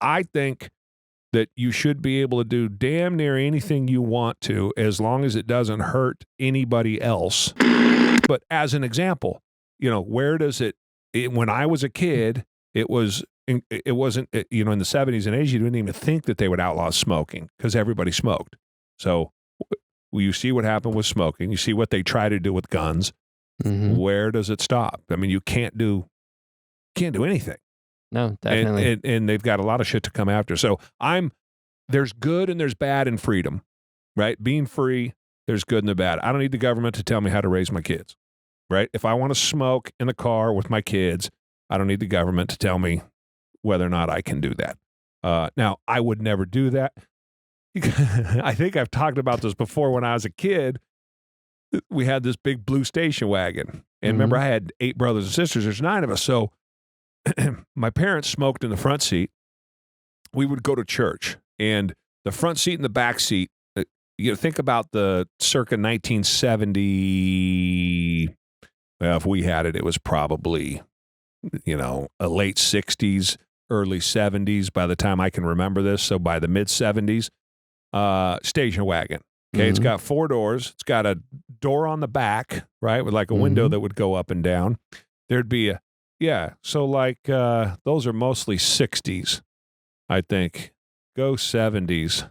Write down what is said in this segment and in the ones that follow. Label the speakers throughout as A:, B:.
A: I think that you should be able to do damn near anything you want to as long as it doesn't hurt anybody else. But as an example, where does it when I was a kid, it wasn't, in the 70s and 80s, you didn't even think that they would outlaw smoking because everybody smoked. So you see what happened with smoking. You see what they try to do with guns.
B: Mm-hmm.
A: Where does it stop? I mean, you can't do anything.
B: No, definitely.
A: And they've got a lot of shit to come after. So there's good and there's bad in freedom, right? Being free, there's good and the bad. I don't need the government to tell me how to raise my kids, right? If I want to smoke in the car with my kids, I don't need the government to tell me whether or not I can do that. Now, I would never do that. I think I've talked about this before. When I was a kid, we had this big blue station wagon. And remember, I had 8 brothers and sisters. There's 9 of us. So my parents smoked in the front seat. We would go to church, and the front seat and the back seat, think about the circa 1970, well, if we had it, it was probably, a late 60s, early 70s by the time I can remember this. So by the mid 70s, station wagon. Okay, It's got 4 doors. It's got a door on the back, right, with like a window that would go up and down. There'd be so like those are mostly 60s, I think. Go 70s.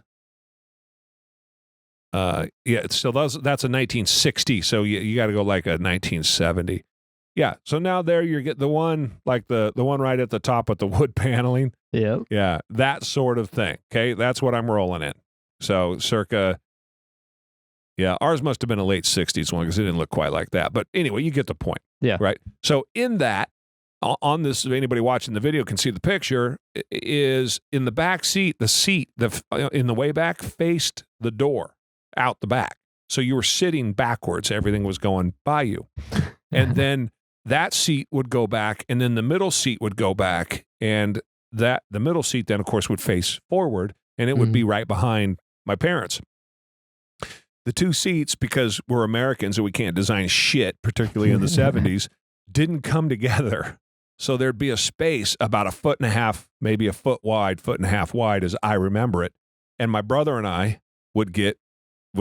A: So that's a 1960. So you got to go like a 1970. Yeah. So now there you get the one, like the one right at the top with the wood paneling.
B: Yep.
A: Yeah, that sort of thing. Okay, that's what I'm rolling in. So circa. Yeah, ours must have been a late 60s one because it didn't look quite like that. But anyway, you get the point.
B: Yeah.
A: Right. So in that, on this, if anybody watching the video can see the picture, is in the back seat, the seat in the way back faced the door out the back. So you were sitting backwards. Everything was going by you. And then that seat would go back, and then the middle seat would go back. And the middle seat then, of course, would face forward, and it would be right behind my parents. The 2 seats, because we're Americans and we can't design shit, particularly in the 70s, didn't come together. So there'd be a space about 1.5 feet, maybe 1 foot wide, 1.5 feet wide as I remember it. And my brother and I would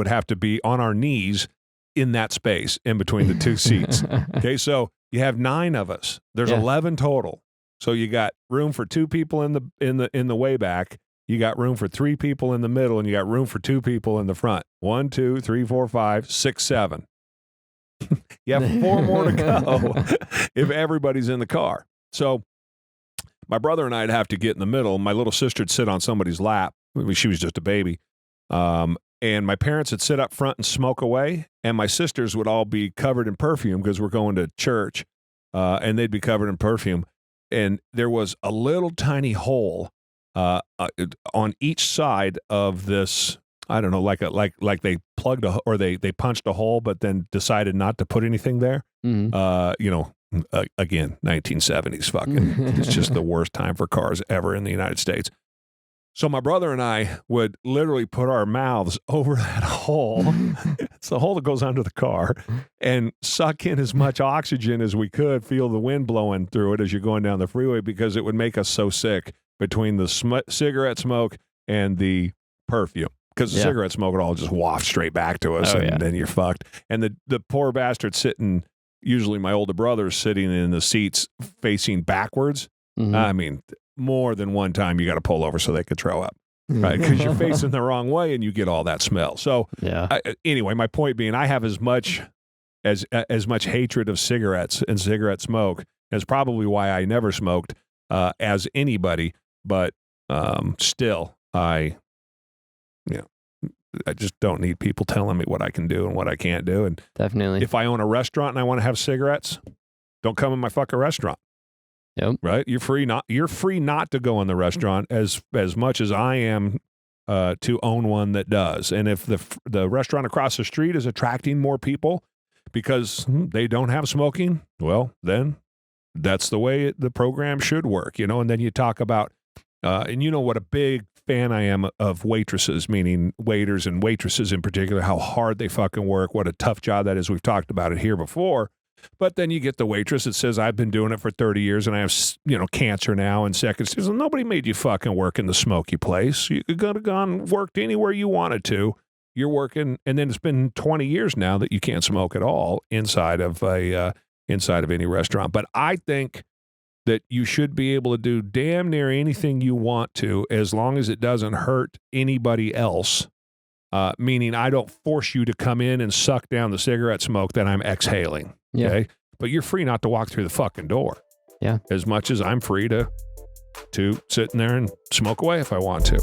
A: have to be on our knees in that space in between the 2 seats. Okay, so you have 9 of us. There's 11 total. So you got room for 2 people in the way back. You got room for 3 people in the middle, and you got room for 2 people in the front. 1, 2, 3, 4, 5, 6, 7. You have 4 more to go if everybody's in the car. So my brother and I'd have to get in the middle. My little sister would sit on somebody's lap. I mean, she was just a baby. And my parents would sit up front and smoke away, and my sisters would all be covered in perfume because we're going to church, and they'd be covered in perfume. And there was a little tiny hole on each side of this. I don't know, like they plugged or they punched a hole, but then decided not to put anything there. Again, 1970s fucking. It's just the worst time for cars ever in the United States. So my brother and I would literally put our mouths over that hole. It's the hole that goes under the car, and suck in as much oxygen as we could, feel the wind blowing through it as you're going down the freeway, because it would make us so sick between the cigarette smoke and the perfume. Because the cigarette smoke would all just waft straight back to us, then you're fucked. And the poor bastard sitting, usually my older brother, sitting in the seats facing backwards. I mean, more than one time you got to pull over so they could throw up, right? Because you're facing the wrong way and you get all that smell. So anyway, my point being, I have as much hatred of cigarettes and cigarette smoke. That's probably why I never smoked as anybody, but still, I just don't need people telling me what I can do and what I can't do. And
B: definitely,
A: if I own a restaurant and I want to have cigarettes, don't come in my fucking restaurant.
B: Yep.
A: Right? You're free not to go in the restaurant as much as I am to own one that does. And if the restaurant across the street is attracting more people because they don't have smoking, well, then that's the way the program should work, And then you talk about, and you know what a big fan I am of waitresses, meaning waiters and waitresses in particular, how hard they fucking work, what a tough job that is. We've talked about it here before. But then you get the waitress that says, I've been doing it for 30 years and I have, cancer now and seconds. Well, nobody made you fucking work in the smoky place. You could have gone and worked anywhere you wanted to. You're working, and then it's been 20 years now that you can't smoke at all inside of any restaurant. But I think that you should be able to do damn near anything you want to, as long as it doesn't hurt anybody else. Meaning I don't force you to come in and suck down the cigarette smoke that I'm exhaling.
B: Yeah.
A: Okay. But you're free not to walk through the fucking door.
B: Yeah.
A: As much as I'm free to sit in there and smoke away if I want to.